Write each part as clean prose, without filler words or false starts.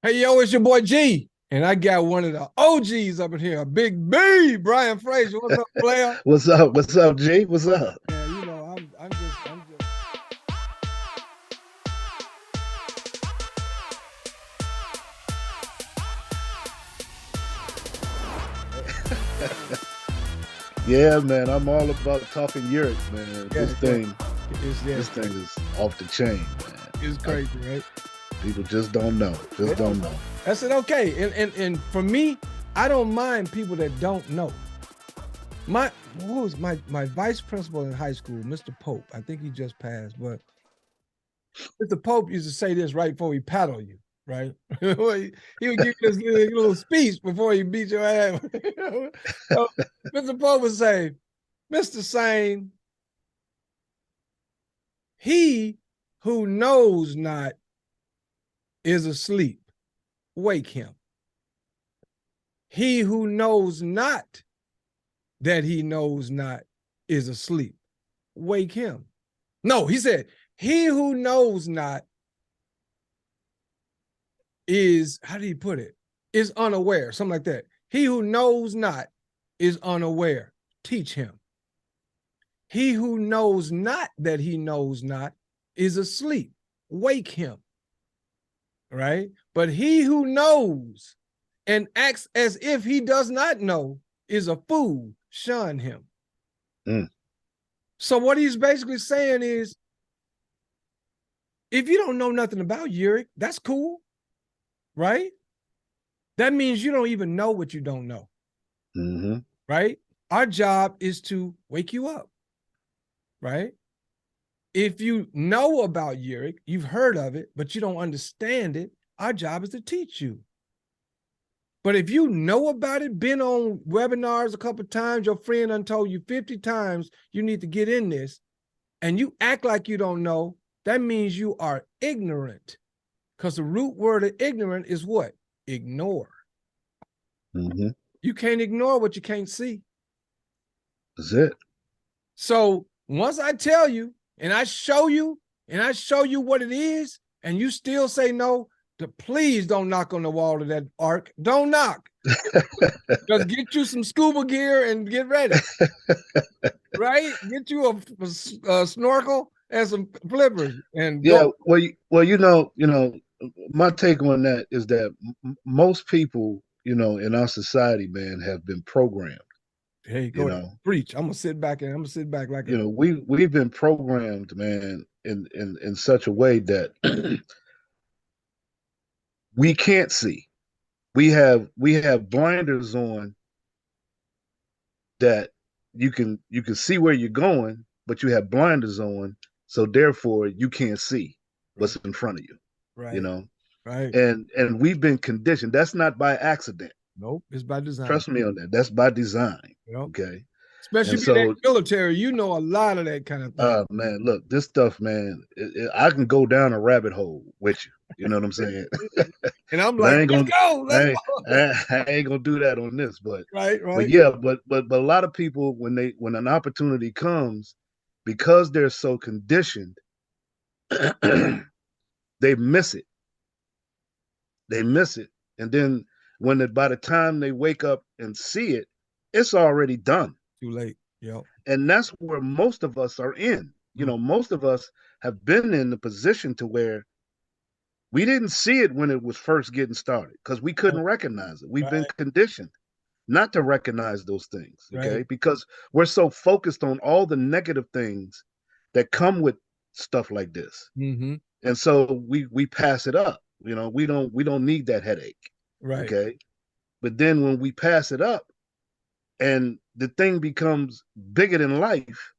Hey, yo, it's your boy G. And I got one of the OGs up in here, Big B, Brian Fraiser. What's up, player? What's up? What's up, G? What's up? Yeah, I'm just. Yeah, man. I'm all about talking Yereq, man. Yeah, yeah, This thing is off the chain, man. it's I, crazy, right? People just don't know. They Just don't don't know. know. I said, okay. And for me, I don't mind people that don't know. My Who was my vice principal in high school, Mr. Pope. I think he just passed, but Mr. Pope used to say this right before he paddle you, right? He would give you this little speech before he beat your ass. So Mr. Pope would say, Mr. Sain, he who knows not is asleep. Wake him. He who knows not that he knows not is asleep. Wake him. No, he said, he who knows not is, how do you put it? Is unaware, something like that. He who knows not is unaware. Teach him. He who knows not that he knows not is asleep. Wake him. Right? But he who knows and acts as if he does not know is a fool. Shun him. Mm. So what he's basically saying is, if you don't know nothing about Yereq, that's cool, right? That means you don't even know what you don't know, Mm-hmm. right? Our job is to wake you up, right? If you know about Yereq, you've heard of it, but you don't understand it, our job is to teach you. But if you know about it, been on webinars a couple of times, your friend done told you 50 times you need to get in this, and you act like you don't know, that means you are ignorant. Because the root word of ignorant is what? Ignore. Mm-hmm. You can't ignore what you can't see. That's it. So once I tell you and I show you what it is, and you still say no, please don't knock on the wall of that ark. Don't knock. Just get you some scuba gear and get ready. Right? Get you a snorkel and some flippers and go. Yeah. My take on that is that most people, in our society, man, have been programmed. Hey, You go ahead. know, Preach. I'm gonna sit back like a we've been programmed, man, in such a way that we can't see. We have blinders on that you can see where you're going, but you have blinders on, so therefore you can't see what's right, in front of you. You right, know, right. and we've been conditioned. That's not by accident. Nope, it's by design. Trust me on that. That's by design. You know, Okay, especially and being in so the military, you know a lot of that kind of thing. man, look, this stuff, man, I can go down a rabbit hole with you. You know what I'm saying? And I'm But I like, ain't let's gonna, go, let's I ain't, go. I ain't gonna do that on this. Right, But right, yeah, but a lot of people, when an opportunity comes, because they're so conditioned, they miss it. They miss it, and then by the time they wake up and see it, it's already done. too late. Yep. And that's where most of us are in. Mm, Most of us have been in the position to where we didn't see it when it was first getting started because we right, couldn't recognize it. We've been right, conditioned not to recognize those things, right. okay? Because we're so focused on all the negative things that come with stuff like this. Mm-hmm. And so we pass it up. We don't need that headache, Right, okay? But then when we pass it up and the thing becomes bigger than life,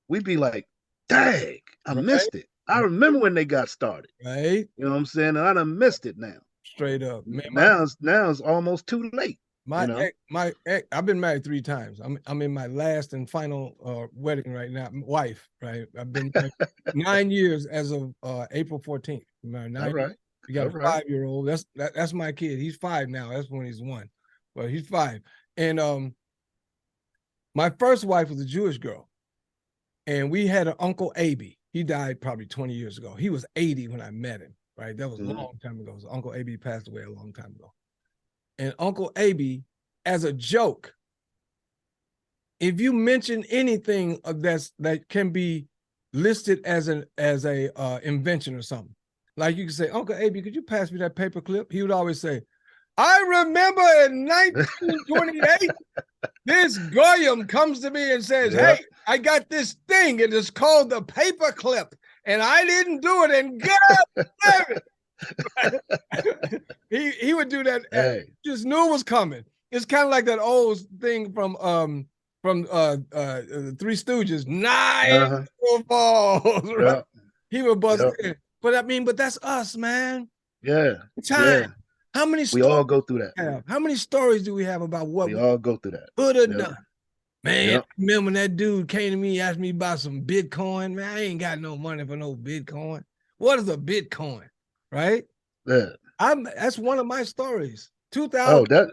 we'd be like, dang, I right, missed it. I right, remember when they got started. right. You know what I'm saying? And I done missed it now. Straight up, man. Now it's almost too late, you know? My ex, I've been married 3 times. I'm in my last and final wedding right now. Wife, right? I've been married 9 years as of April 14th. Married All 9 years. right. We got All a right. 5-year-old. That's my kid. He's 5 now. That's when he's 1, but he's 5. And my first wife was a Jewish girl, and we had an uncle Aby. He died probably 20 years ago. He was 80 when I met him, right? That was a Mhm. long time ago. So Uncle AB passed away a long time ago. And Uncle AB, as a joke, if you mention anything of that can be listed as a invention or something, like you can say, Uncle AB, could you pass me that paper clip? He would always say, I remember in 1928, this Goyam comes to me and says, Yeah. hey, I got this thing. It is called the paper clip. And I didn't do it. And God damn it. he would do that. Hey. Just knew it was coming. It's kind of like that old thing from Three Stooges, Niagara Uh-huh. Falls, right? Yeah. He would bust Yep. in. But I mean, but that's us, man. Yeah. Time. Yeah. How many We stories all go through that. do we have? How many stories do we have about what We we all go through that. could have Yep. done? Man, Yep. remember when that dude came to me, asked me about some Bitcoin? Man, I ain't got no money for no Bitcoin. What is a Bitcoin? Right? Yeah. That's one of my stories. 2000. Oh,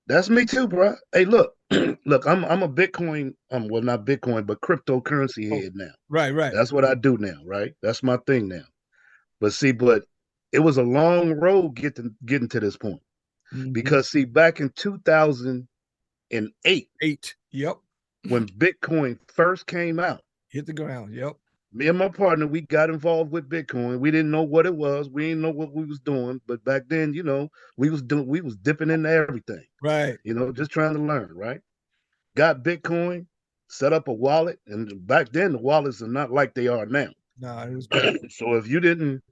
that's me too, bro. Hey, look, look, I'm a Bitcoin, well, not Bitcoin, but cryptocurrency Oh, head now. right. That's what I do now, right? That's my thing now. But see, but it was a long road getting to this point. Mm-hmm. Because see, back in 2008, 8. Yep. when Bitcoin first came out, Hit the ground. Yep. me and my partner, we got involved with Bitcoin. We didn't know what it was. We didn't know what we was doing. But back then, we was dipping into everything, Right. just trying to learn, right? Got Bitcoin, set up a wallet, and back then the wallets are not like they are now. Nah, it was crazy. So if you didn't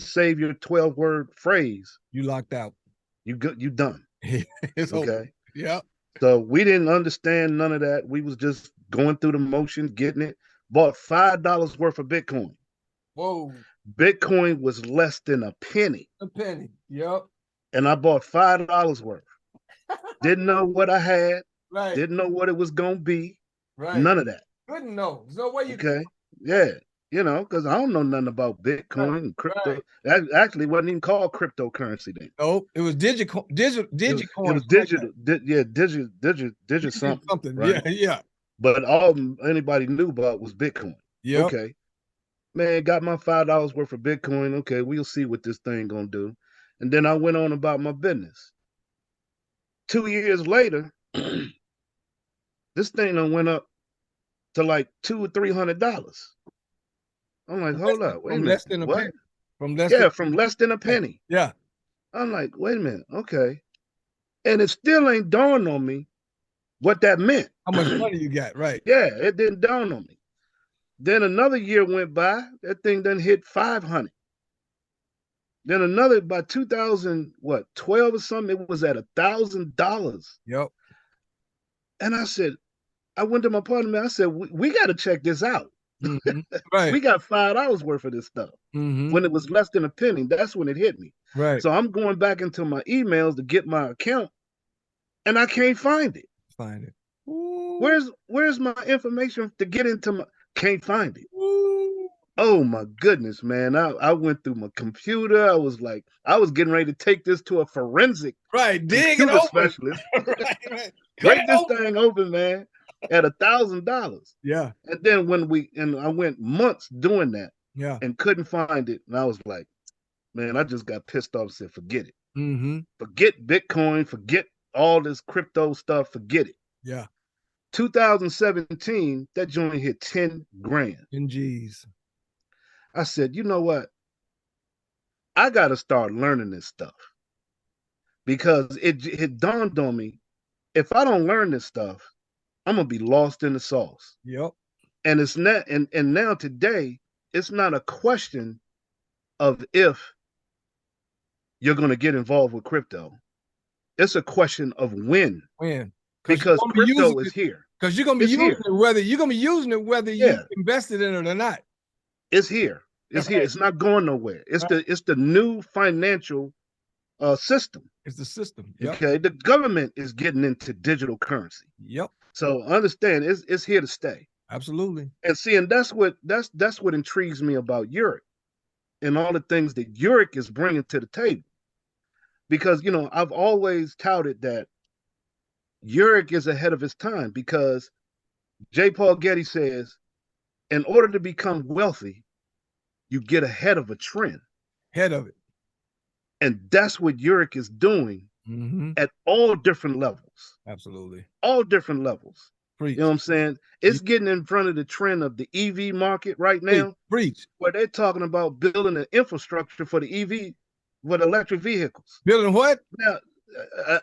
save your 12-word phrase, You locked out. you done. It's over. Okay. Yep. So we didn't understand none of that. We was just going through the motions, getting it. Bought $5 worth of Bitcoin. Whoa. Bitcoin was less than a penny, A penny. Yep. and I bought $5 worth. Didn't know what I had. Right. Didn't know what it was gonna be. Right. None of that. Couldn't know. There's no way you could. Okay. Yeah. Because I don't know nothing about Right. Bitcoin and crypto. Right. That actually wasn't even called cryptocurrency then. Nope. It was It was digicoin, like that. digital. Digit Digi something, something. right? Yeah. Yeah. But all anybody knew about was Bitcoin. Yep. Okay. Man, got my $5 worth of Bitcoin. Okay, we'll see what this thing gonna do. And then I went on about my business. 2 years later, this thing done went up to like $200 or $300. I'm like, hold up, wait a From minute, less than a what? penny. From less than Yeah, from less than a a penny. penny. Yeah. I'm like, wait a minute, okay. And it still ain't dawned on me what that meant. How much money you got? Right. Yeah, it didn't dawn on me. Then another year went by, that thing done hit 500. Then another by 2000, what, 12 or something, it was at $1,000. Yep. And I said, I went to my partner, man, I said, we got to check this out. Mm-hmm. Right. We got $5 worth of this stuff. Mm-hmm. When it was less than a penny, that's when it hit me. Right. So I'm going back into my emails to get my account, and I can't find it. Find it. Ooh. Where's my information to get into my can't find it. Ooh. Oh my goodness, man. I went through my computer. I was getting ready to take this to a forensic Right. Dig it computer open. specialist. Right. Cut Break it this open. thing open, man, at $1,000. Yeah. And then I went months doing that Yeah. and couldn't find it. And I was like, man, I just got pissed off and said, forget it. Mm-hmm. Forget Bitcoin, forget all this crypto stuff, forget it. Yeah. 2017, that joint hit 10 grand. And G's. I said, you know what? I got to start learning this stuff because it dawned on me if I don't learn this stuff, I'm going to be lost in the sauce. Yep. And it's not, and now today, it's not a question of if you're going to get involved with crypto. It's a question of when. When? Because crypto is here. Because you're gonna be It's using here. it whether you Yeah. invested in it or not. It's here. It's here. Right. It's not going nowhere. It's Right. the new financial system. It's the system. Yep. Okay. The government is getting into digital currency. Yep. So understand it's here to stay. Absolutely. And see, and that's what intrigues me about Yereq and all the things that Yereq is bringing to the table. Because I've always touted that Yereq is ahead of his time because J. Paul Getty says, in order to become wealthy, you get ahead of a trend. Head of it. And that's what Yereq is doing at all different levels. Absolutely. All different levels. Preach. You know what I'm saying? It's getting in front of the trend of the EV market right now. Preach. Where they're talking about building an infrastructure for the EV, for the electric vehicles. Building what? Now,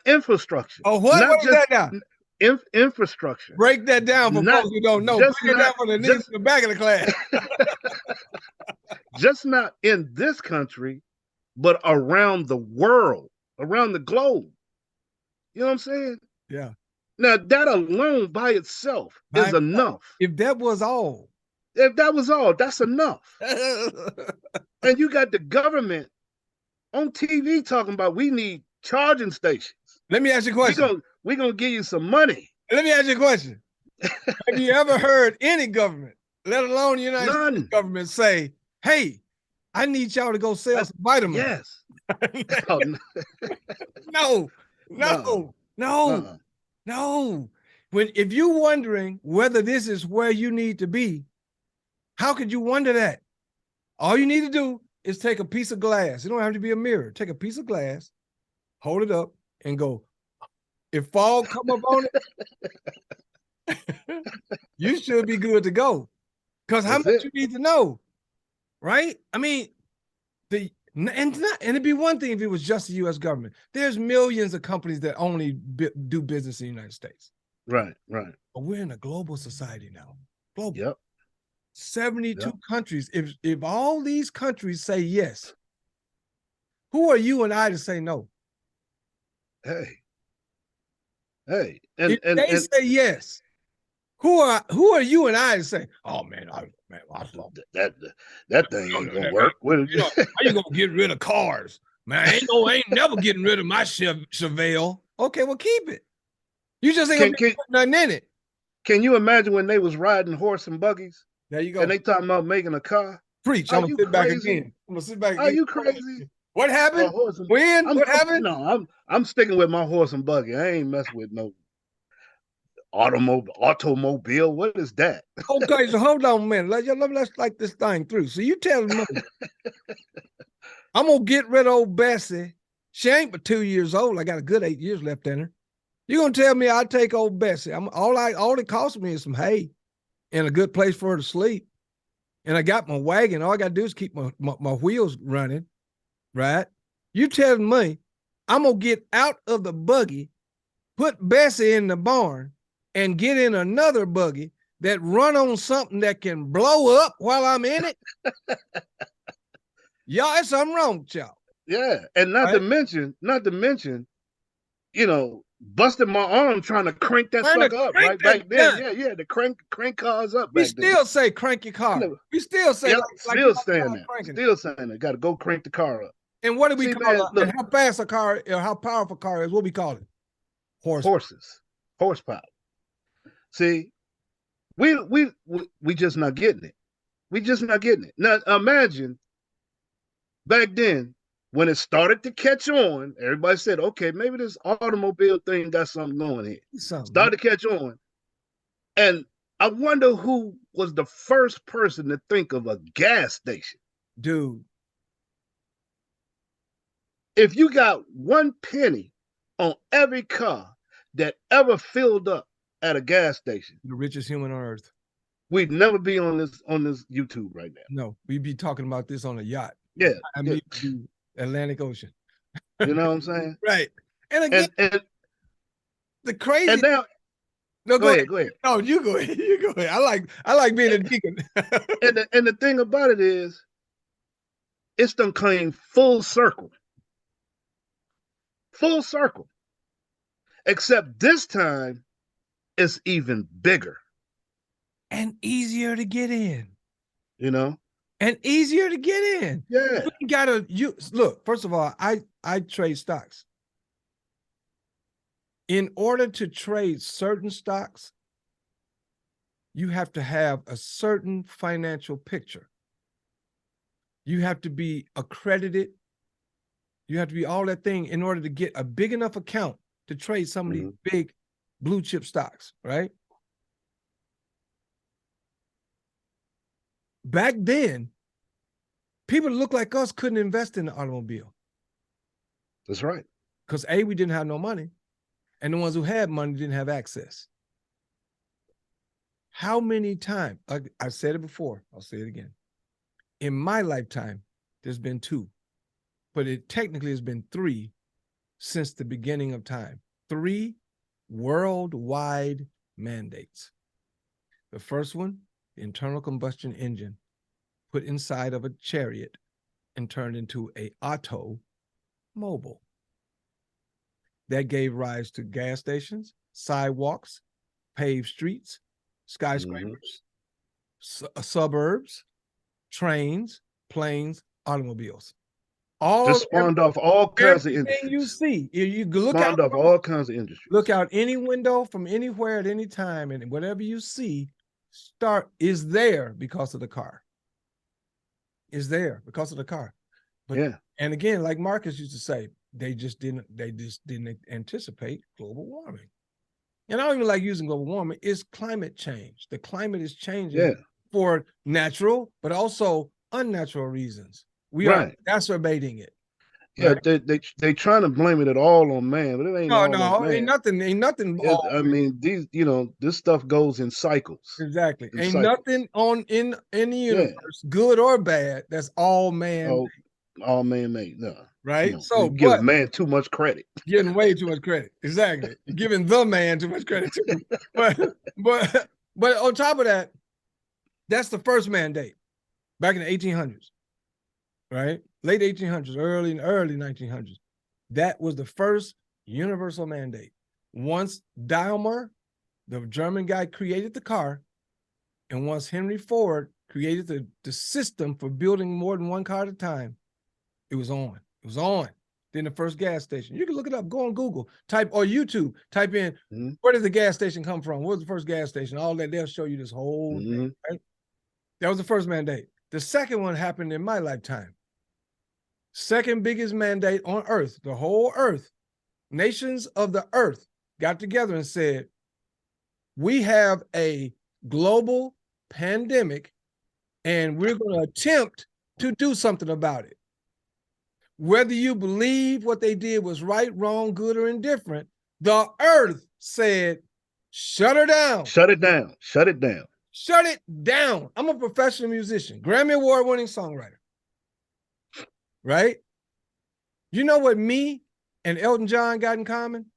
infrastructure. Oh, what? Not What is just that now? Infrastructure. Break that down for Not folks who don't know. just Break it down not for the knees just in the back of the class. just not in this country, but around the world, around the globe. You know what I'm saying? Yeah. Now that alone by itself is enough. If that was all. If that was all, that's enough. And you got the government on TV talking about we need charging stations. Let me ask you a question. We're gonna give you some money. Let me ask you a question. Have you ever heard any government, let alone the United States government, say, hey, I need y'all to go sell some vitamins? Yes. Oh, no. If you're wondering whether this is where you need to be, how could you wonder that? All you need to do is take a piece of glass. It don't have to be a mirror. Take a piece of glass, hold it up, and go. If fall come up on it, you should be good to go. Because how much you need to know, right? I mean, it'd be one thing if it was just the U.S. government. There's millions of companies that only do business in the United States. Right. But we're in a global society now. Global. Yep. 72 countries. If all these countries say yes, who are you and I to say no? Hey. If they say yes, who are you and I to say, oh man, I that thing ain't gonna work. How you gonna get rid of cars? Man, I ain't never getting rid of my Chevelle. Okay, well keep it. You just ain't gonna put nothing in it. Can you imagine when they was riding horse and buggies? There you go. And they talking about making a car? Preach. I'm gonna sit back again. Are you crazy? What happened? When? What happened? No, I'm sticking with my horse and buggy. I ain't messing with no automobile. What is that? Okay, so hold on a minute. Let's like this thing through. So you telling me I'm gonna get rid of old Bessie. She ain't but 2 years old. I got a good 8 years left in her. You gonna tell me I take old Bessie? All it costs me is some hay and a good place for her to sleep. And I got my wagon. All I gotta do is keep my wheels running, right? You telling me I'm gonna get out of the buggy, put Bessie in the barn, and get in another buggy that run on something that can blow up while I'm in it? Y'all, there's something wrong with y'all. Yeah, and not to mention, you know, busted my arm trying to crank that sucker up right back then. Yeah, the crank cars up. We still say crank your car. We still say still saying that. Got to go crank the car up. And what do we call it? And how fast a car or how powerful a car is? What we call it? Horsepower. See, we just not getting it. We just not getting it. Now imagine back then when it started to catch on, everybody said, okay, maybe this automobile thing got something going here. Started to catch on. And I wonder who was the first person to think of a gas station. Dude. If you got 1 penny on every car that ever filled up at a gas station, the richest human on earth, we'd never be on this YouTube right now. No, we'd be talking about this on a yacht. Yeah. I mean, Atlantic Ocean. You know what I'm saying? Right. And again, and the crazy. And now, no, go ahead. No, you go ahead. You go ahead. I like being a deacon. and the thing about it is, it's done came full circle. Full circle. Except this time, it's even bigger. And easier to get in. You know? And easier to get in. Yeah. You look, first of all, I trade stocks. In order to trade certain stocks, you have to have a certain financial picture. You have to be accredited. You have to be all that thing in order to get a big enough account to trade some of these big blue chip stocks, right? Back then, People that look like us couldn't invest in the automobile. That's right. Because A, we didn't have no money, and the ones who had money didn't have access. How many times, I said it before, I'll say it again. In my lifetime, there's been 2, but it technically has been 3 since the beginning of time. 3 worldwide mandates. The first one, the internal combustion engine put inside of a chariot and turned into an automobile. That gave rise to gas stations, sidewalks, paved streets, skyscrapers, suburbs, trains, planes, automobiles. Just spawned off all kinds of Everything you industries. see, you look Spawned off all kinds of industries. Look out any window from anywhere at any time, and whatever you see is there because of the car. Is there because of the car. But yeah. And again, like Marcus used to say, they just didn't anticipate global warming. And I don't even like using global warming. It's climate change. The climate is changing for natural, but also unnatural reasons. We are exacerbating it. Yeah, right? they trying to blame it all on man, but it ain't all on man. Ain't nothing. I mean, these, this stuff goes in cycles. Exactly. Ain't nothing in the universe, good or bad, that's all man. All man-made. No. Right. So you give man too much credit. Giving way too much credit. Exactly. Giving the man too much credit too. But on top of that, that's the first mandate back in the 1800s. Right? Late 1800s, early 1900s. That was the first universal mandate. Once Daimler, the German guy, created the car, and once Henry Ford created the system for building more than one car at a time, it was on. It was on. Then the first gas station. You can look it up. Go on Google. Or YouTube. Type in, where did the gas station come from? What was the first gas station? All that. They'll show you this whole thing. Right? That was the first mandate. The second one happened in my lifetime. Second biggest mandate on earth, the whole earth. Nations of the earth got together and said, we have a global pandemic, and we're going to attempt to do something about it. Whether you believe what they did was right, wrong, good, or indifferent, the earth said, shut her down. Shut it down. Shut it down. Shut it down. I'm a professional musician, Grammy Award-winning songwriter. Right? You know what me and Elton John got in common?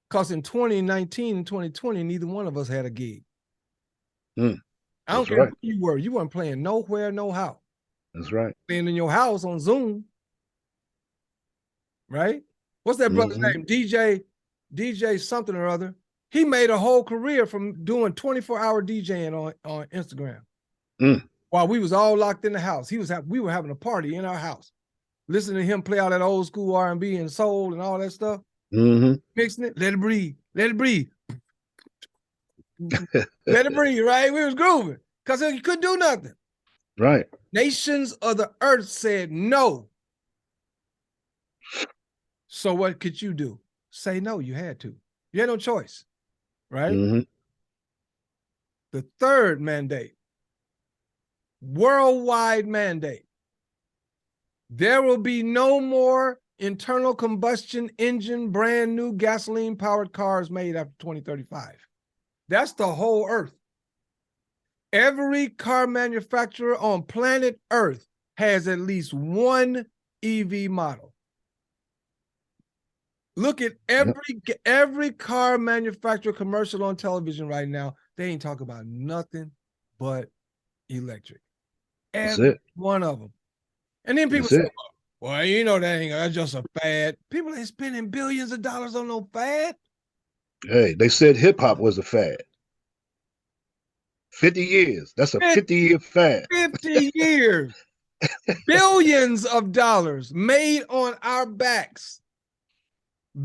Because in 2019 and 2020, neither one of us had a gig. I don't care who you were. You weren't playing nowhere, no how. That's right. Playing in your house on Zoom. Right? What's that brother's name? DJ something or other. He made a whole career from doing 24-hour DJing on Instagram. While we was all locked in the house. We were having a party in our house. Listening to him play all that old school R&B and soul and all that stuff. Mixing it. Let it breathe. Let it breathe. Let it breathe, right? We was grooving. Because he couldn't do nothing. Right. Nations of the earth said no. So what could you do? Say no. You had to. You had no choice. Right? The third mandate. Worldwide mandate. There will be no more internal combustion engine, brand new gasoline powered cars made after 2035. That's the whole earth. Every car manufacturer on planet Earth has at least one EV model. Look at every car manufacturer commercial on television right now. They ain't talking about nothing but electric. Every one of them. And then people say, well, you know, that's just a fad. People ain't spending billions of dollars on no fad. Hey, they said hip hop was a fad. 50 years. That's a 50-year fad. 50 years. Billions of dollars made on our backs.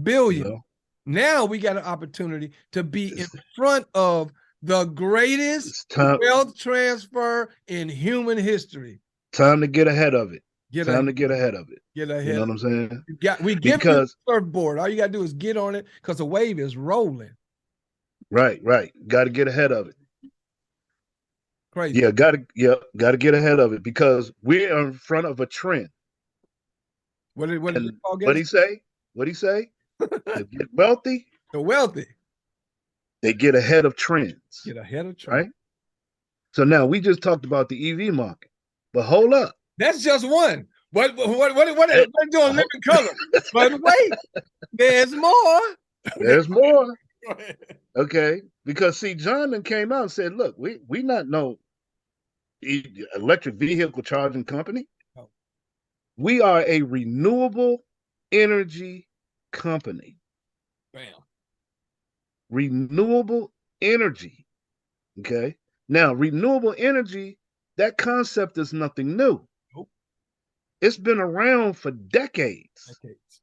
Billions. You know? Now we got an opportunity to be in front of the greatest wealth transfer in human history. Time to get ahead of it. Get ahead of it. Get ahead. You know what I'm saying? We give you a surfboard. All you got to do is get on it because the wave is rolling. Right. Got to get ahead of it. Crazy. Yeah, gotta get ahead of it because we're in front of a trend. What did And Paul what Getty he say? What he say? To get wealthy, The wealthy they get ahead of trends, get ahead of trend. right? So now we just talked about the EV market, but hold up. That's just one. What Eh, they're doing ho- living color. But wait, there's more. There's more. Okay. Because see, John then came out and said, look, we not no electric vehicle charging company. Oh, We are a renewable energy company. bam. Renewable energy. Okay. Now, renewable energy, that concept is nothing new. Nope. It's been around for decades. Decades.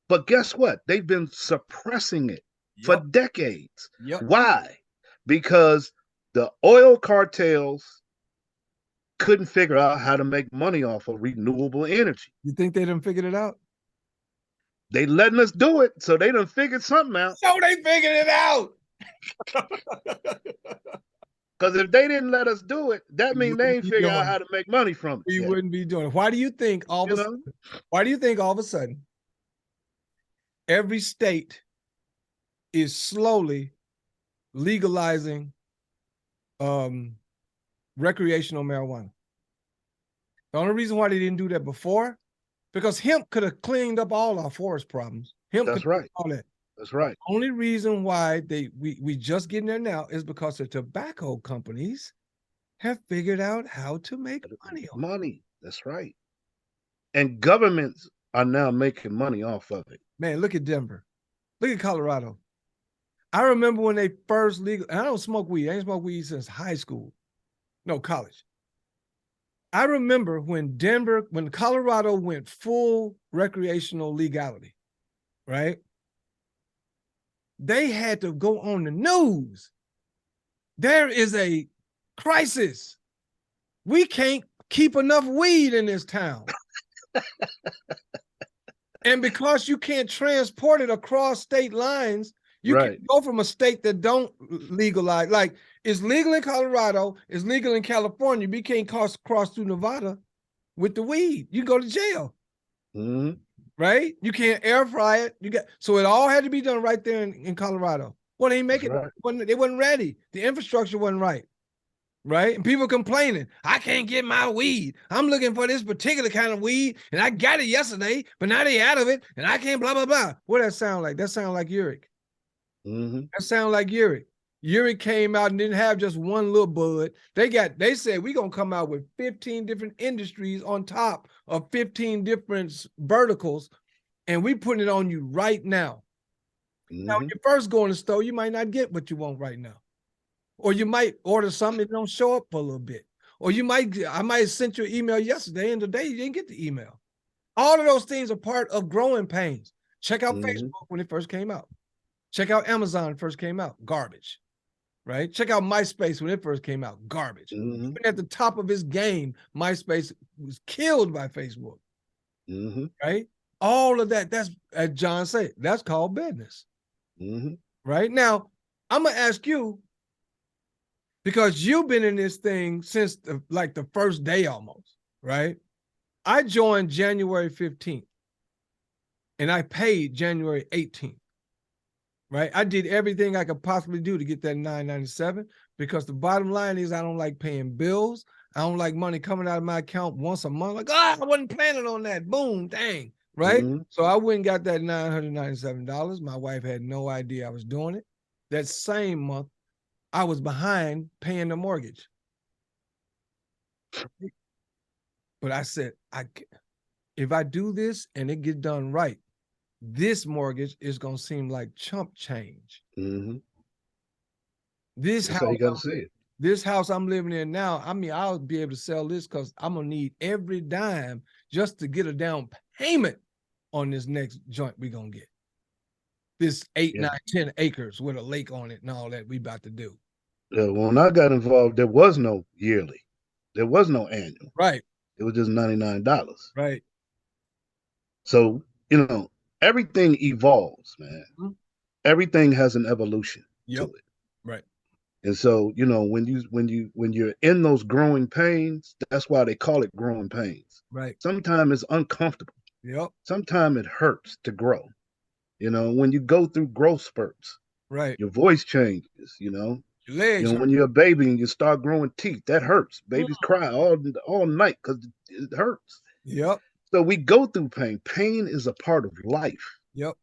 But guess what? They've been suppressing it for Yep. decades. Yep. Why? Because the oil cartels couldn't figure out how to make money off of renewable energy. You think they done figured it out? They letting us do it, so they done figured something out. So they figured it out. Because if they didn't let us do it, that We means they wouldn't ain't be figured out doing how it. to make money from it We yet. wouldn't be doing it. Why do you think all of You a know? sudden? Why do you think all of a sudden every state is slowly legalizing um, recreational marijuana? The only reason why they didn't do that before, because hemp could have cleaned up all our forest problems. Hemp could That's have done right. all that. That's right. Only reason why we just getting there now is because the tobacco companies have figured out how to make money on it. Money. That's right. And governments are now making money off of it. Man, look at Denver. Look at Colorado. I remember when they first legal. And I don't smoke weed. I ain't smoked weed since high school. No, college. I remember when Colorado went full recreational legality, right? They had to go on the news. There is a crisis. We can't keep enough weed in this town. And because you can't transport it across state lines, you Right. can go from a state that don't legalize, like it's legal in Colorado, it's legal in California, but you can't cross through Nevada with the weed. You go to jail. Mm-hmm. Right? You can't air fry it. So it all had to be done right there in Colorado. Well, they ain't That's making right. it. They wasn't ready. The infrastructure wasn't right. Right? And people complaining, I can't get my weed. I'm looking for this particular kind of weed, and I got it yesterday, but now they out of it, and I can't blah, blah, blah. What that sound like? That sound like Yereq. Mm-hmm. That sound like Yereq. Yereq came out and didn't have just one little bud. They said we're gonna come out with 15 different industries on top of 15 different verticals, and we putting it on you right now. Mm-hmm. Now, when you first go in the store, you might not get what you want right now. Or you might order something that don't show up for a little bit. Or I might have sent you an email yesterday and today you didn't get the email. All of those things are part of growing pains. Check out Mm-hmm. Facebook when it first came out. Check out Amazon when it first came out. Garbage. Right? Check out MySpace when it first came out. Garbage. Mm-hmm. Even at the top of its game, MySpace was killed by Facebook. Mm-hmm. Right? All of that, that's, as John said, that's called business. Mm-hmm. Right? Now, I'm going to ask you, because you've been in this thing since the first day almost, right? I joined January 15th and I paid January 18th, right? I did everything I could possibly do to get that $997 because the bottom line is I don't like paying bills. I don't like money coming out of my account once a month. Like, I wasn't planning on that. Boom, dang, right? Mm-hmm. So I went and got that $997. My wife had no idea I was doing it. That same month, I was behind paying the mortgage. But I said, if I do this and it get done right, this mortgage is gonna seem like chump change. Mm-hmm. This That's how you house, got to see it. this house I'm living in now, I mean, I'll be able to sell this because I'm gonna need every dime just to get a down payment on this next joint we gonna get. This 8, Yeah. 9, 10 acres with a lake on it and all that we about to do. When I got involved, there was no yearly. There was no annual. Right. It was just $99. Right. So, everything evolves, man. Mm-hmm. Everything has an evolution to Yep. it. Right. And so, when you're in those growing pains, that's why they call it growing pains. Right. Sometimes it's uncomfortable. Yep. Sometimes it hurts to grow. When you go through growth spurts, Right. your voice changes. Your legs hurt. When you're a baby and you start growing teeth, that hurts. Babies Mm. cry all night because it hurts. Yep. So we go through pain. Pain is a part of life. Yep.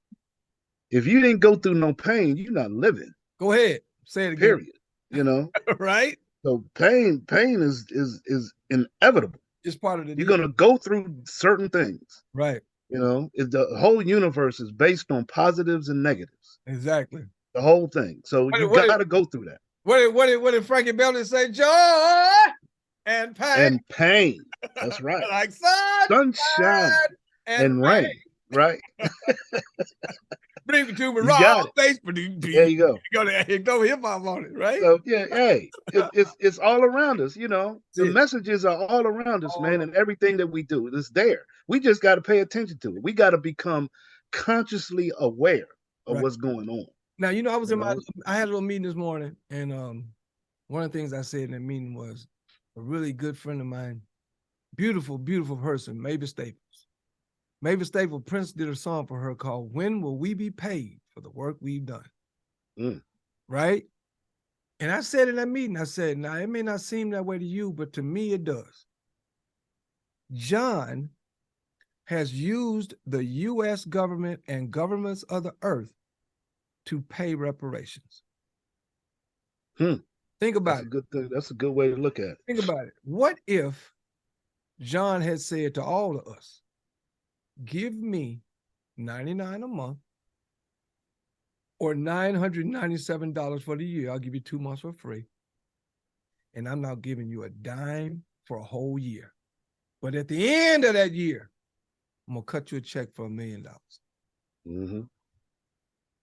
If you didn't go through no pain, you're not living. Go ahead. Say it again. Period. You know. Right. So pain is inevitable. It's part of the You're deal. gonna go through certain things. Right. The whole universe is based on positives and negatives. Exactly. The whole thing. So What you did, what got did, to go through that. what did Frankie Belton say? Joy and pain. And pain. That's right. Like sunshine Sunshine and and rain. rain. Right. Bring it to me You raw got it. face, but There you go. go hip hop on it, right? So yeah, hey, it's all around us. The it. messages are all around us, All man, around. and everything that we do is there. We just got to pay attention to it. We got to become consciously aware of Right. what's going on. Now, You know, I had a little meeting this morning, and one of the things I said in that meeting was a really good friend of mine, beautiful, beautiful person, Mavis Staples. Mavis Staples, Prince did a song for her called "When Will We Be Paid for the Work We've Done?" Right? And I said in that meeting, I said, now it may not seem that way to you, but to me it does. John has used the U.S. government and governments of the earth to pay reparations. Think about it. Good thing. That's a good way to look at it. Think about it. What if John had said to all of us, give me $99 a month or $997 for the year. I'll give you 2 months for free. And I'm not giving you a dime for a whole year. But at the end of that year, I'm going to cut you a check for $1 million. Mm-hmm.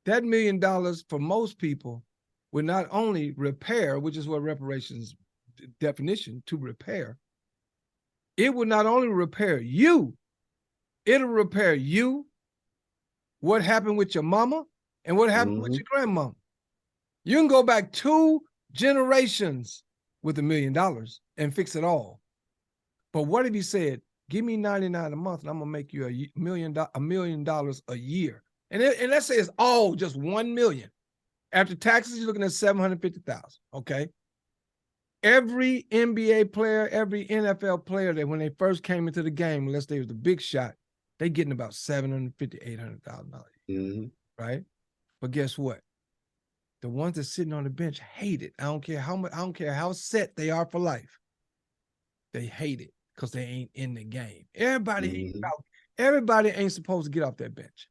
That $1 million for most people would not only repair, which is what reparations definition, to repair. It would not only repair you, it'll repair you, what happened with your mama, and what happened with your grandmama. You can go back 2 generations with $1 million and fix it all. But what if he said, give me $99 a month and I'm gonna make you $1 million a year? And let's say it's all just 1 million. After taxes, you're looking at 750,000. Okay. Every NBA player, every NFL player that when they first came into the game, unless they was the big shot, they getting about $750,000, $800,000. Right? But guess what? The ones that sitting on the bench hate it. I don't care how much, I don't care how set they are for life. They hate it because they ain't in the game. Everybody ain't supposed to get off that bench.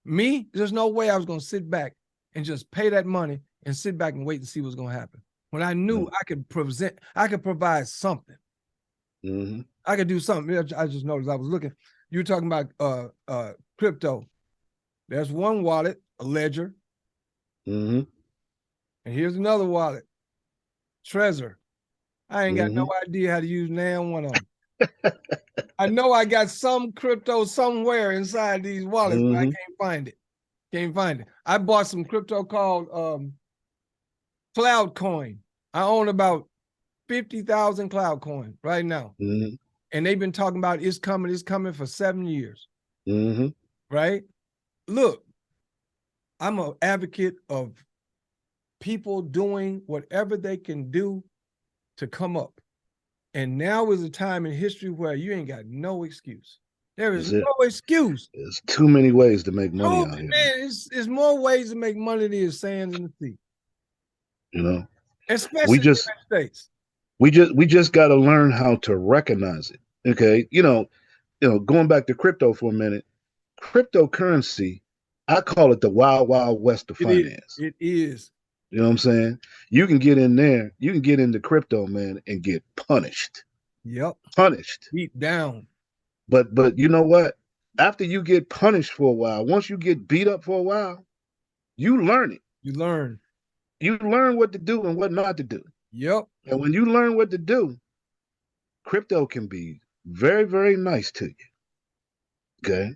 Me, there's no way I was going to sit back and just pay that money and sit back and wait and see what's going to happen. When I knew I could provide something. I could do something. I just noticed I was looking. You were talking about crypto. There's one wallet, a ledger. And here's another wallet, Trezor. I ain't got no idea how to use now one of them. I know I got some crypto somewhere inside these wallets, but I can't find it. Can't find it. I bought some crypto called Cloud Coin. I own about 50,000 Cloud Coin right now. And they've been talking about it's coming for 7 years. Right? Look, I'm an advocate of people doing whatever they can do to come up. And now is a time in history where you ain't got no excuse. There is no excuse. There's too many ways to make money out here. Man, it's more ways to make money than there's sands in the sea. Especially in the United States. We just got to learn how to recognize it. Okay. Going back to crypto for a minute, cryptocurrency, I call it the wild, wild west of finance. It is. You know what I'm saying? You can get in there, you can get into crypto, man, and get punished. Yep. Punished. Beat down. But you know what? After you get punished for a while, once you get beat up for a while, you learn it. You learn. You learn what to do and what not to do. Yep. And when you learn what to do, crypto can be very, very nice to you. Okay.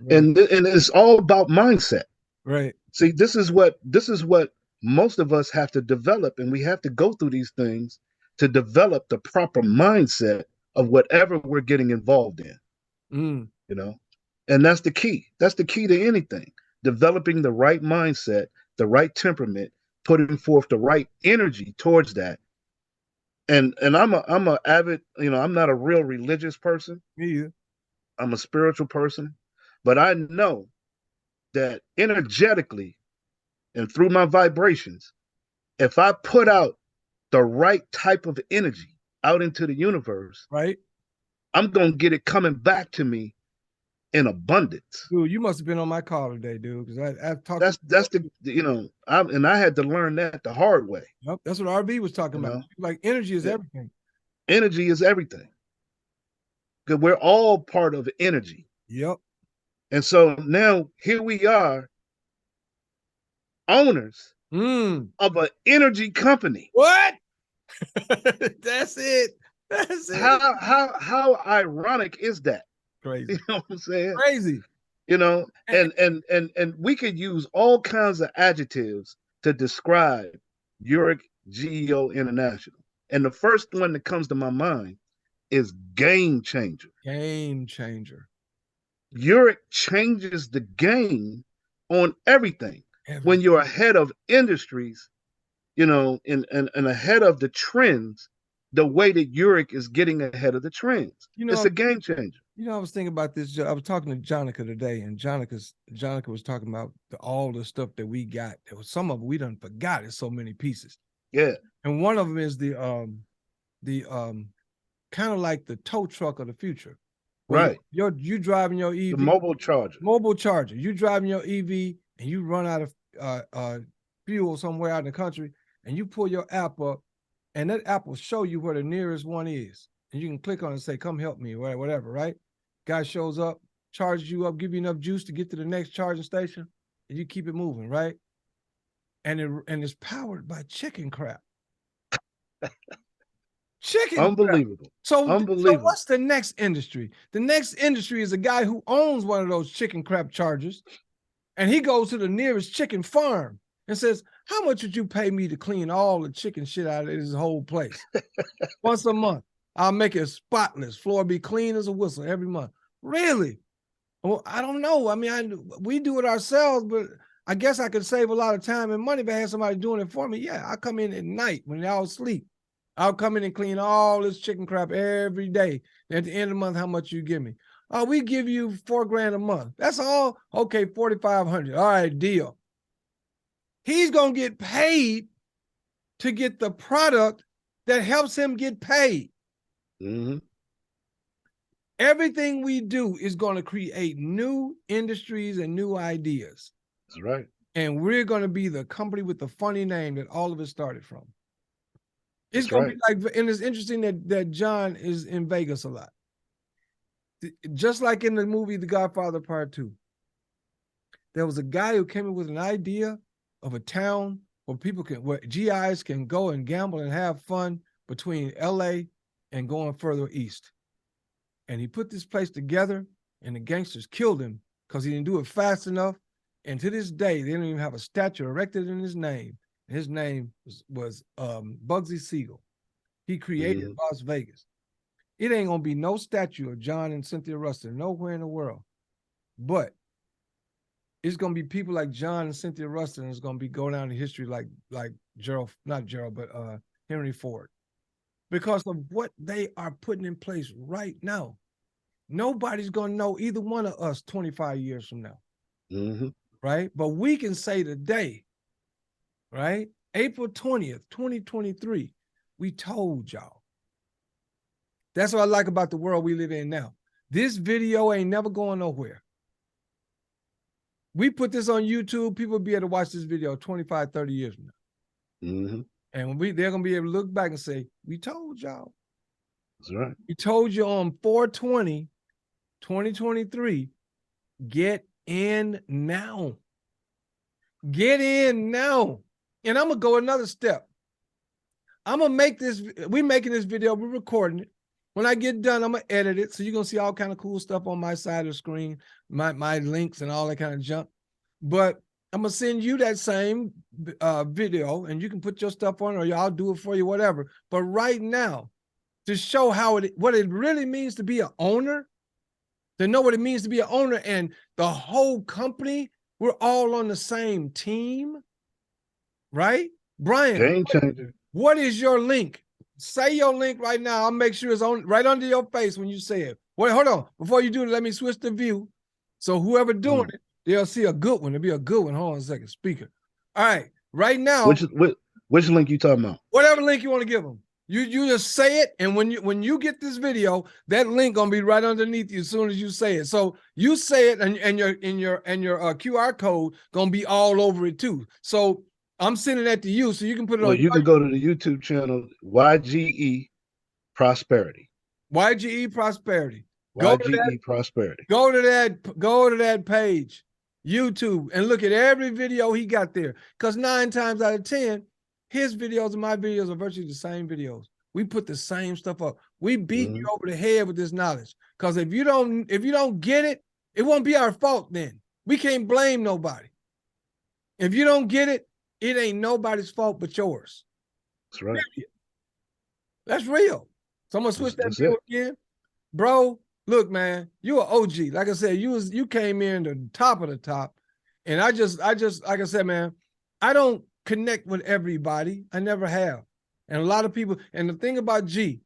Right. And it's all about mindset. Right. See, this is what most of us have to develop, and we have to go through these things to develop the proper mindset of whatever we're getting involved in, Mm, you know? And that's the key. That's the key to anything. Developing the right mindset, the right temperament, putting forth the right energy towards that. And I'm a avid, I'm not a real religious person. me either. I'm a spiritual person, but I know that energetically and through my vibrations, if I put out the right type of energy out into the universe, Right? I'm going to get it coming back to me in abundance. Dude, you must have been on my call today, dude, because I've talked to That's I had to learn that the hard way. yep, that's what RB was talking You about. know, Like energy is yeah. everything. Energy is everything because we're all part of energy. Yep. And so now here we are, owners Mm. of an energy company. What? That's it. That's it. How ironic is that? You Crazy. know what I'm saying? Crazy. You know, And- and we could use all kinds of adjectives to describe Yereq Geo International. And the first one that comes to my mind is game changer. Game changer. Yereq changes the game on everything. When Every you're ahead of industries, and ahead of the trends, the way that Yereq is getting ahead of the trends. you It's know, a game changer. I was thinking about this. I was talking to Jonica today, and Jonica was talking about all the stuff that we got. There was some of it we done forgot in so many pieces. Yeah. And one of them is the kind of like the tow truck of the future. Where Right. you driving your EV, The mobile charger. mobile charger. You driving your EV and you run out of fuel somewhere out in the country, and you pull your app up, and that app will show you where the nearest one is, and you can click on it and say, "Come help me," or whatever. Right? Guy shows up, charges you up, give you enough juice to get to the next charging station, and you keep it moving. Right? And it's powered by chicken crap. Chicken crap. Unbelievable. So Unbelievable. what's the next industry? The next industry is a guy who owns one of those chicken crap chargers, and he goes to the nearest chicken farm and says, "How much would you pay me to clean all the chicken shit out of this whole place once a month? I'll make it spotless, floor be clean as a whistle every month." Really? Well, I don't know. I mean, we do it ourselves, but I guess I could save a lot of time and money if I had somebody doing it for me. Yeah, I come in at night when y'all sleep. I'll come in and clean all this chicken crap every day. And at the end of the month, how much you give me? Oh, we give you $4,000 a month. That's all. Okay, 4,500. All right, deal. He's gonna get paid to get the product that helps him get paid. Mm-hmm. Everything we do is going to create new industries and new ideas. That's right. And we're going to be the company with the funny name that all of it started from. It's That's going right. to be like, and it's interesting that John is in Vegas a lot. Just like in the movie The Godfather Part 2. There was a guy who came in with an idea of a town where GIs can go and gamble and have fun between LA and going further east. And he put this place together, and the gangsters killed him because he didn't do it fast enough. And to this day, they don't even have a statue erected in his name. His name was Bugsy Siegel. He created Las Vegas. It ain't gonna be no statue of John and Cynthia Rustin nowhere in the world, but it's gonna be people like John and Cynthia Rustin is gonna be going down in history like Henry Ford, because of what they are putting in place right now. Nobody's gonna know either one of us 25 years from now. Mm-hmm. Right? But we can say today, right? April 20th, 2023, we told y'all. That's what I like about the world we live in now. This video ain't never going nowhere. We put this on YouTube, people will be able to watch this video 25, 30 years from now. Mm-hmm. And they're going to be able to look back and say, we told y'all. That's right. We told you on 4/20, 2023, get in now. Get in now. And I'm going to go another step. I'm going to make this, we're making this video, we're recording it. When I get done, I'm going to edit it. So you're going to see all kind of cool stuff on my side of the screen, my links and all that kind of junk. But I'm gonna send you that same video, and you can put your stuff on, or I'll do it for you, whatever. But right now, to show what it really means to be an owner, to know what it means to be an owner, and the whole company, we're all on the same team, right? Brian, Game changer. what is your link? Say your link right now. I'll make sure it's on right under your face when you say it. Wait, hold on. Before you do it, let me switch the view. So whoever doing it, they'll see a good one. It'll be a good one. Hold on a second. Speaker. All right. Right now. Which link you talking about? Whatever link you want to give them. You just say it, and when you get this video, that link gonna be right underneath you as soon as you say it. So you say it, and your QR code gonna be all over it too. So I'm sending that to you, so you can put it on. You can go to the YouTube channel YGE Prosperity. YGE Prosperity. YGE Prosperity. Go to that page, YouTube, and look at every video he got there. Because 9 times out of 10, his videos and my videos are virtually the same videos. We put the same stuff up. We beat you over the head with this knowledge. Because if you don't get it, it won't be our fault then. We can't blame nobody. If you don't get it, it ain't nobody's fault but yours. That's right. That's real. So I'm gonna switch that view again. Bro, look, man, you an OG. Like I said, you came in the top of the top. And I just like I said, man, I don't connect with everybody. I never have. And a lot of people, and the thing about G,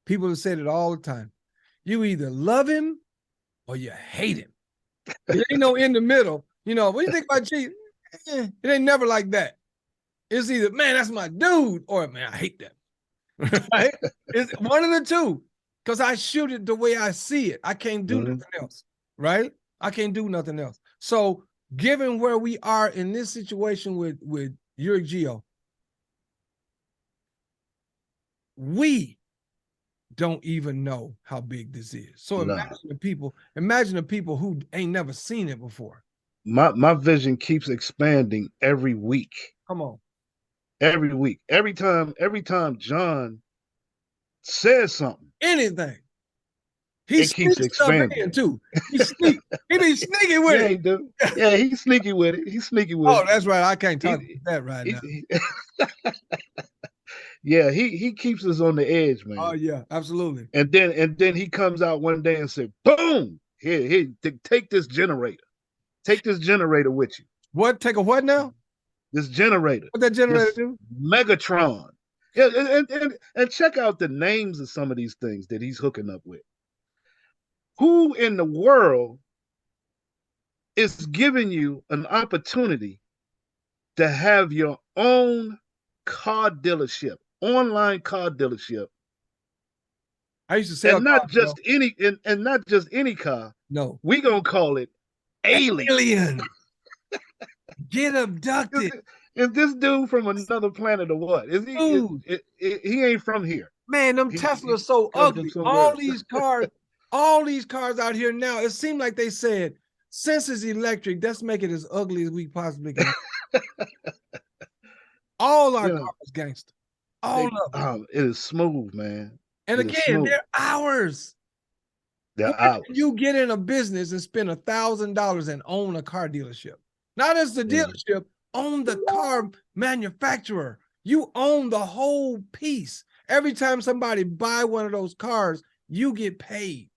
people have said it all the time. You either love him or you hate him. There ain't no in the middle. You know, what do you think about G? It ain't never like that. It's either, man, that's my dude, or man, I hate that. Right? It's one of the two. Because I shoot it the way I see it. I can't do nothing else. Right? I can't do nothing else. So given where we are in this situation with Yereq Geo, we don't even know how big this is. So imagine the people who ain't never seen it before. My vision keeps expanding every week. Come on. Every week. Every time John says something. Anything. He keeps expanding too. He be sneaky with it. He do. Yeah, he's sneaky with it. He's sneaky with it. Oh, that's right. I can't talk about that right now. Yeah, he keeps us on the edge, man. Oh yeah, absolutely. And then he comes out one day and said, "Boom! Here, take this generator. Take this generator with you." What? Take a what now? This generator. What that generator do? Megatron. Yeah, and check out the names of some of these things that he's hooking up with. Who in the world is giving you an opportunity to have your own car dealership, online car dealership? I used to sell and not just any and not just any car. No, we gonna call it alien. Get abducted. Is this dude from another planet or what? Is he? He ain't from here. Man, them Teslas so ugly. All these cars out here now, it seemed like they said, since it's electric, let's make it as ugly as we possibly can. All our cars gangster. All of them. It is smooth, man. And again, they're ours. They're ours. You get in a business and spend $1,000 and own a car dealership. Not as the dealership, own the car manufacturer. You own the whole piece. Every time somebody buy one of those cars, you get paid.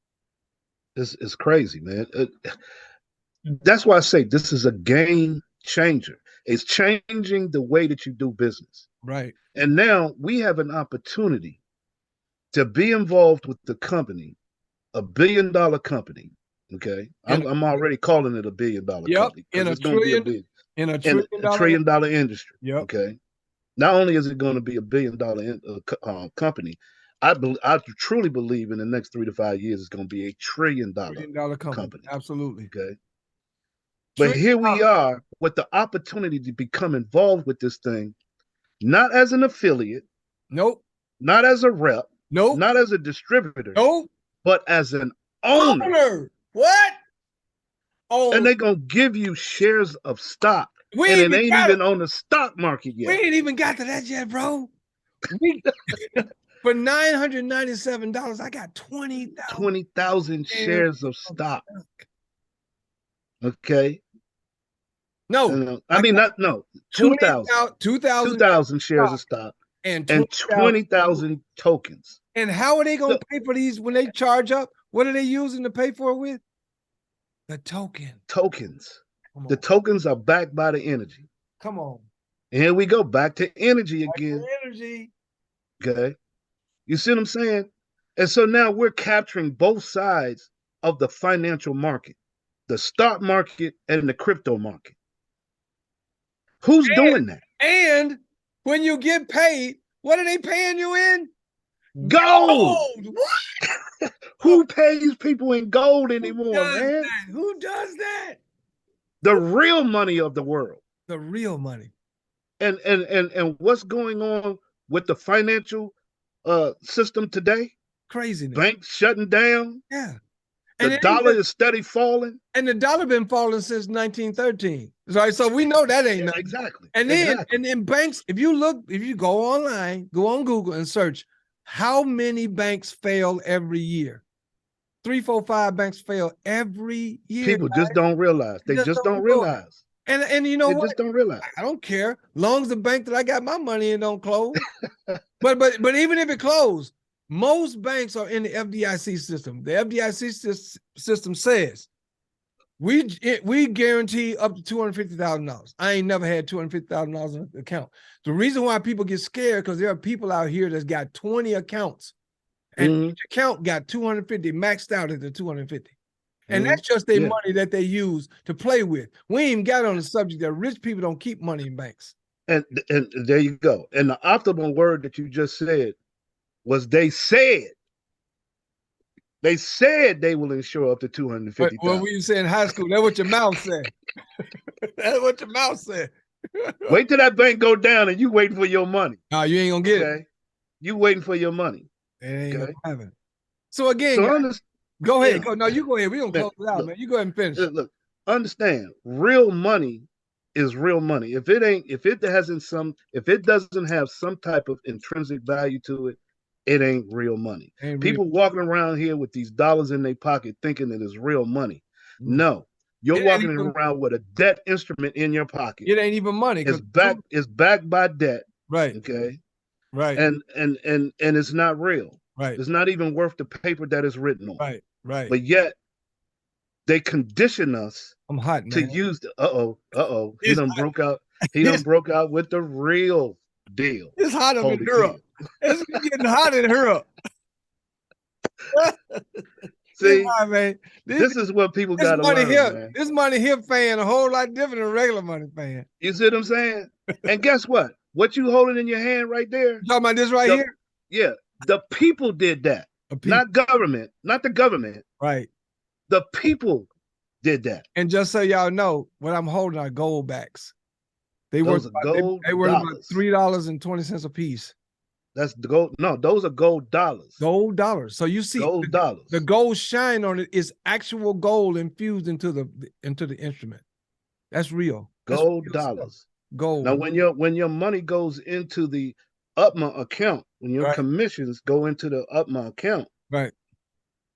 It's crazy, man. That's why I say this is a game changer. It's changing the way that you do business. Right. And now we have an opportunity to be involved with the company, a $1 billion company. Okay. I'm already calling it a $1 billion company. In a trillion dollar industry. Yep. Okay. Not only is it going to be a $1 billion company, I truly believe in the next 3 to 5 years it's going to be a $1 trillion company. Absolutely. Okay. But here we are with the opportunity to become involved with this thing, not as an affiliate. Nope. Not as a rep. Nope. Not as a distributor. Nope. But as an owner. What? Oh. And they're going to give you shares of stock. And it ain't even on the stock market yet. We ain't even got to that yet, bro. For $997, I got 20,000 shares of stock. Okay. No, I mean, not no, 2,000. 2,000 2,000 shares of stock and and 20,000. 20,000 tokens. And how are they going Look, to pay for these when they charge up? What are they using to pay for it with? The token. tokens. Come The on. tokens are backed by the energy. Come on. And here we go back to energy Like the again. energy. Okay. You see what I'm saying? And so now we're capturing both sides of the financial market, the stock market and the crypto market. Who's doing that? And when you get paid, what are they paying you in? Gold. Gold. What? Who pays people in gold Who anymore, does man? that? Who does that? The real money of the world. The real money. And what's going on with the financial system today? Craziness. Banks shutting down. Yeah. The dollar is steady falling. And the dollar been falling since 1913. Right. So we know that ain't nothing. Exactly. And then banks, if you go online, go on Google and search how many banks fail every year. 3, 4, 5 banks fail every year. People just don't realize. They just don't realize. And you know they what? Just don't realize. I don't care. Long as the bank that I got my money in don't close. but even if it closed, most banks are in the FDIC system. The FDIC system says we guarantee up to $250,000. I ain't never had $250,000 in an account. The reason why people get scared because there are people out here that's got 20 accounts, and each account got 250 maxed out at the 250. And that's just their money that they use to play with. We ain't even got on the subject that rich people don't keep money in banks. And there you go. And the optimal word that you just said was they said. They said they will insure up to 250,000. What were you saying in high school? That's what your mouth said. That's what your mouth said. Wait till that bank go down and you waiting for your money. No, you ain't gonna get it. You waiting for your money. It ain't gonna happen. So again, guys, go ahead. Go. No, you go ahead. We gonna close it out, man. You go ahead and finish. Look, understand, real money is real money. If it doesn't have some type of intrinsic value to it, it ain't real money. People walking around here with these dollars in their pocket thinking that it's real money. No, you're walking around with a debt instrument in your pocket. It ain't even money. It's backed by debt. Right. Okay. Right. And it's not real. Right. It's not even worth the paper that it's written on. Right. Right. But yet they condition us to use the he done broke out. He done broke out with the real deal. It's hot in Europe. It's getting hot in Europe. See, man, this is what people got to learn, man. This money here paying a whole lot different than regular money paying. You see what I'm saying? And guess what? What you holding in your hand right there? You talking about this right here? Yeah. The people did that. Not government. Not the government. Right. The people did that. And just so y'all know, what I'm holding are gold backs. They were about $3.20 a piece. That's the gold. No, those are gold dollars. Gold dollars. So you see gold dollars. The gold shine on it is actual gold infused into the instrument. That's real. Gold dollars. Stuff. Gold. Now when your money goes into the UPMA account, when your commissions go into the UPMA account, right,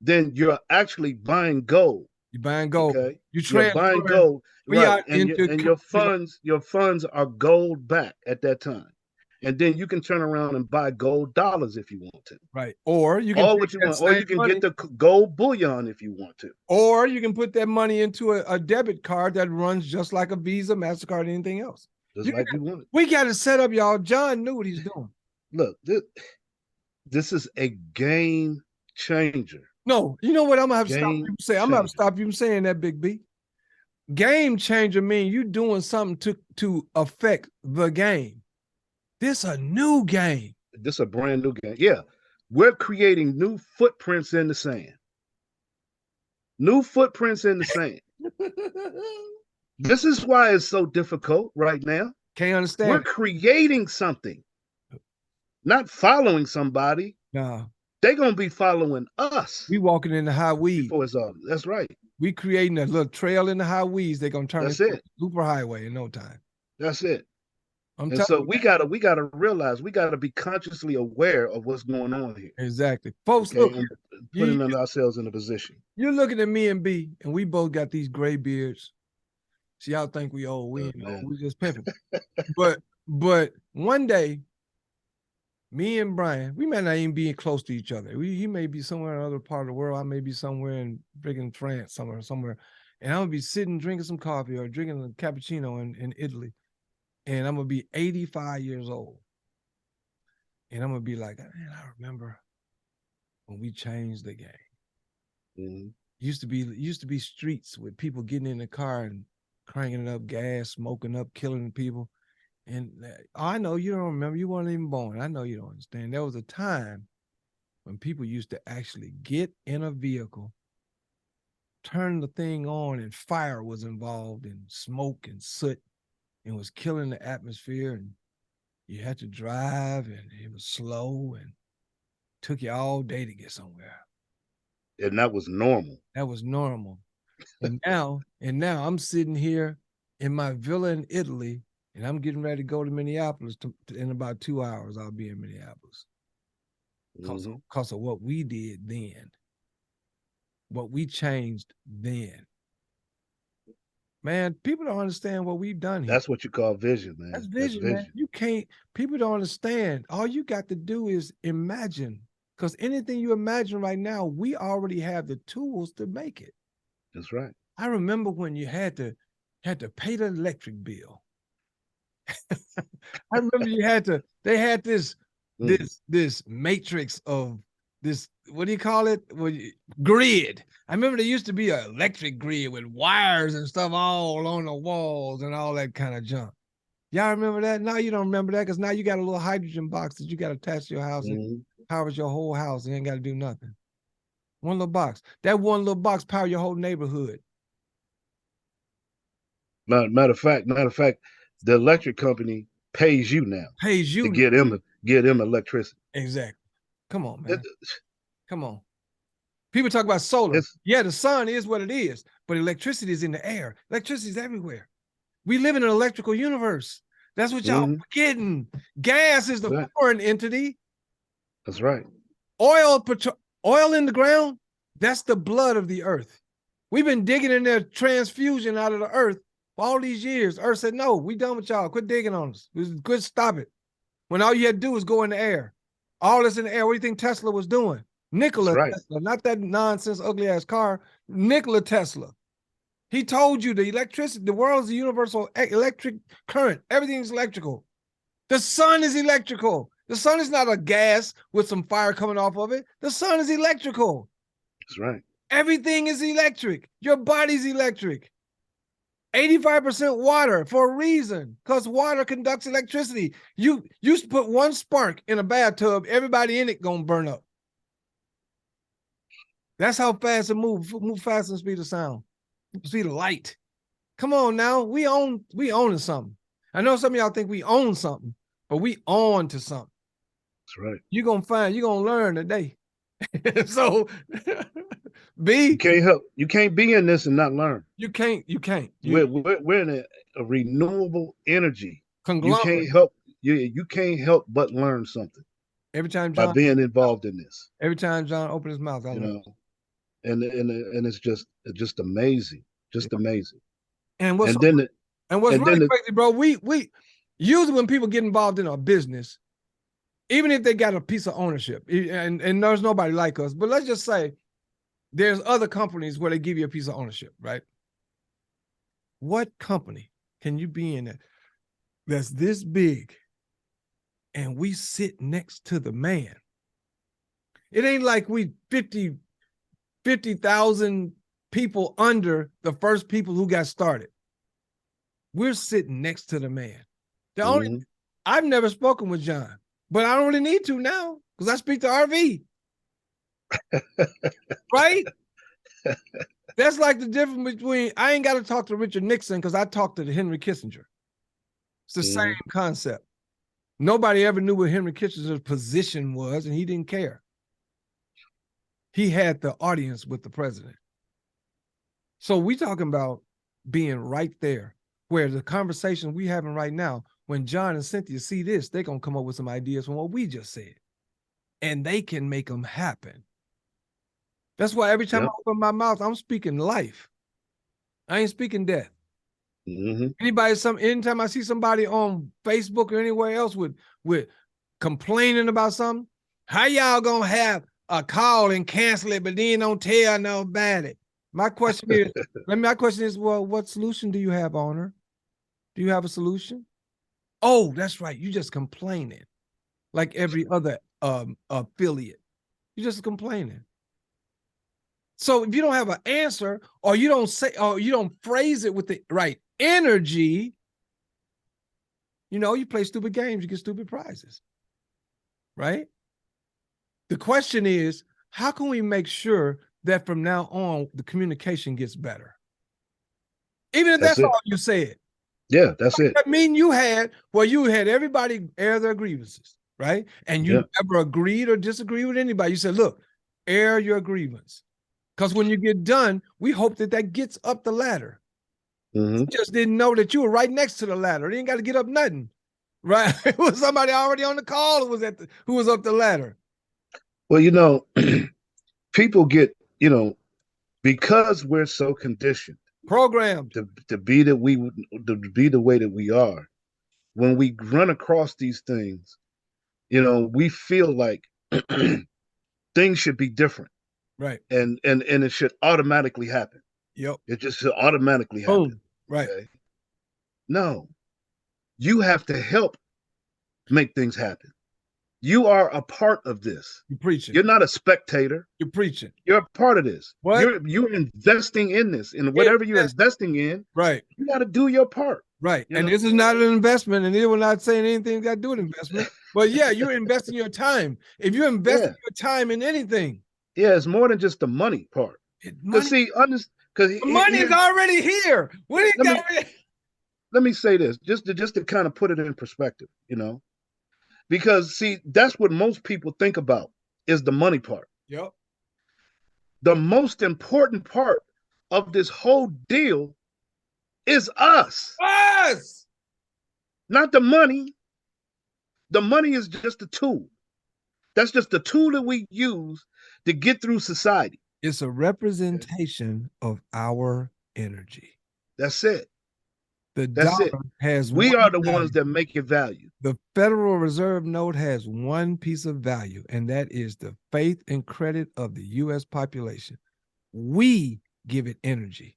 then you're actually buying gold. You're buying gold. Okay. You're buying gold. Right. And your funds are gold back at that time. And then you can turn around and buy gold dollars if you want to. Right. Or you can what you want. Or you can get the gold bullion if you want to. Or you can put that money into a debit card that runs just like a Visa, MasterCard, anything else. Just like you want it. We got to set up, y'all. John knew what he's doing. Look, this is a game changer. No, you know what I'm gonna have to stop you say? I'm gonna have to stop you from saying that, Big B. Game changer means you doing something to affect the game. This a new game. This a brand new game. Yeah. We're creating new footprints in the sand. New footprints in the sand. This is why it's so difficult right now. Can't understand. We're creating something, not following somebody. No. They're going to be following us. We walking in the high weeds. That's right. We creating a little trail in the high weeds. They're going to turn into a super highway in no time. That's it. And so we gotta realize, we gotta be consciously aware of what's going on here. Exactly, folks. Look, putting ourselves in a position. You're looking at me and B, and we both got these gray beards. See, y'all think we old. We Oh, ain't old. man. We just pimping. But one day, me and Brian, we may not even be close to each other. He may be somewhere in another part of the world. I may be somewhere in freaking France, somewhere. And I'm gonna be sitting drinking some coffee or drinking a cappuccino in Italy. And I'm gonna be 85 years old. And I'm gonna be like, man, I remember when we changed the game. Mm-hmm. Used to be streets with people getting in the car and cranking it up, gas, smoking up, killing people. And I know you don't remember. You weren't even born. I know you don't understand. There was a time when people used to actually get in a vehicle, turn the thing on, and fire was involved, and smoke and soot, and was killing the atmosphere. And you had to drive, and it was slow, and took you all day to get somewhere. And that was normal. That was normal. And now I'm sitting here in my villa in Italy, and I'm getting ready to go to Minneapolis. In about 2 hours, I'll be in Minneapolis. Because of what we did then, what we changed then. Man, people don't understand what we've done here. That's what you call vision, man. That's vision, man. You can't, people don't understand. All you got to do is imagine. Because anything you imagine right now, we already have the tools to make it. That's right. I remember when you had to pay the electric bill. I remember they had this matrix of this, what do you call it? Grid. I remember there used to be an electric grid with wires and stuff all on the walls and all that kind of junk. Y'all remember that? Now you don't remember that because now you got a little hydrogen box that you got to attach to your house and powers your whole house and you ain't got to do nothing. One little box. That one little box power your whole neighborhood. Matter of fact, the electric company pays you now. Pays you to get them electricity. Exactly. Come on, man. Come on. People talk about solar. Yeah, the sun is what it is, but electricity is in the air. Electricity is everywhere. We live in an electrical universe. That's what y'all forgetting. Gas is the foreign entity. That's right. Oil in the ground, that's the blood of the earth. We've been digging in their transfusion out of the earth for all these years. Earth said, no, we done with y'all. Quit digging on us. Quit, stop it. When all you had to do was go in the air. All this in the air. What do you think Tesla was doing? Nikola Tesla, not that nonsense, ugly ass car. Nikola Tesla. He told you the electricity, the world is a universal electric current. Everything's electrical. The sun is electrical. The sun is not a gas with some fire coming off of it. The sun is electrical. That's right. Everything is electric. Your body's electric. 85% water for a reason, because water conducts electricity. You used to put one spark in a bathtub, everybody in it gonna burn up. That's how fast it moves. Move faster than speed of sound, speed of light. Come on now, we owning something. I know some of y'all think we own something, but we on to something. That's right. You're gonna learn today. So you can't be in this and not learn. You can't. We're in a renewable energy. Conglomerate. You can't help but learn something. Every time John by being involved in this. Every time John opened his mouth, I know. And it's just amazing. Just amazing. And what's really crazy, bro, we usually when people get involved in a business, even if they got a piece of ownership, and there's nobody like us, but let's just say there's other companies where they give you a piece of ownership, right? What company can you be in that's this big and we sit next to the man? It ain't like we 50,000 people under the first people who got started. We're sitting next to the man. I've never spoken with John, but I don't really need to now because I speak to RV. Right? That's like the difference between, I ain't got to talk to Richard Nixon because I talked to Henry Kissinger. It's the same concept. Nobody ever knew what Henry Kissinger's position was, and he didn't care. He had the audience with the president. So we talking about being right there, where the conversation we having right now, when John and Cynthia see this, they're going to come up with some ideas from what we just said, and they can make them happen. That's why every time I open my mouth, I'm speaking life. I ain't speaking death. Anytime I see somebody on Facebook or anywhere else with complaining about something, how y'all gonna have a call and cancel it, but then don't tell no about it? My question is, well, what solution do you have, owner? Do you have a solution? Oh, that's right. You just complaining like every other affiliate. You're just complaining. So if you don't have an answer, or you don't phrase it with the right energy, you play stupid games, you get stupid prizes. Right? The question is, how can we make sure that from now on the communication gets better? Even if that's all you said. Yeah, that's it. I mean, you had everybody air their grievances, right? And you never agreed or disagreed with anybody. You said, look, air your grievance. Because when you get done, we hope that gets up the ladder. You just didn't know that you were right next to the ladder. They ain't got to get up nothing, right? It was somebody already on the call who was up the ladder. Well, people get, because we're so conditioned, programmed to be the way that we are. When we run across these things, we feel like things should be different. Right. And it should automatically happen. Yep. It just should automatically happen. Right. Okay? No. You have to help make things happen. You are a part of this. You're preaching. You're not a spectator. You're preaching. You're a part of this. What? You're investing in this. And whatever you're investing in, right, you got to do your part. Right. And this is not an investment, and we're not saying anything got to do with investment. But yeah, you're investing your time. If you're investing your time in anything. Yeah, it's more than just the money part. Because see, the money's already here. Let me say this, just to kind of put it in perspective, because see, that's what most people think about is the money part. Yep. The most important part of this whole deal is us. Us! Not the money. The money is just a tool. That's just the tool that we use to get through society. It's a representation of our energy. That's it. That's it. We are the ones that make it value. The Federal Reserve note has one piece of value, and that is the faith and credit of the U.S. population. We give it energy.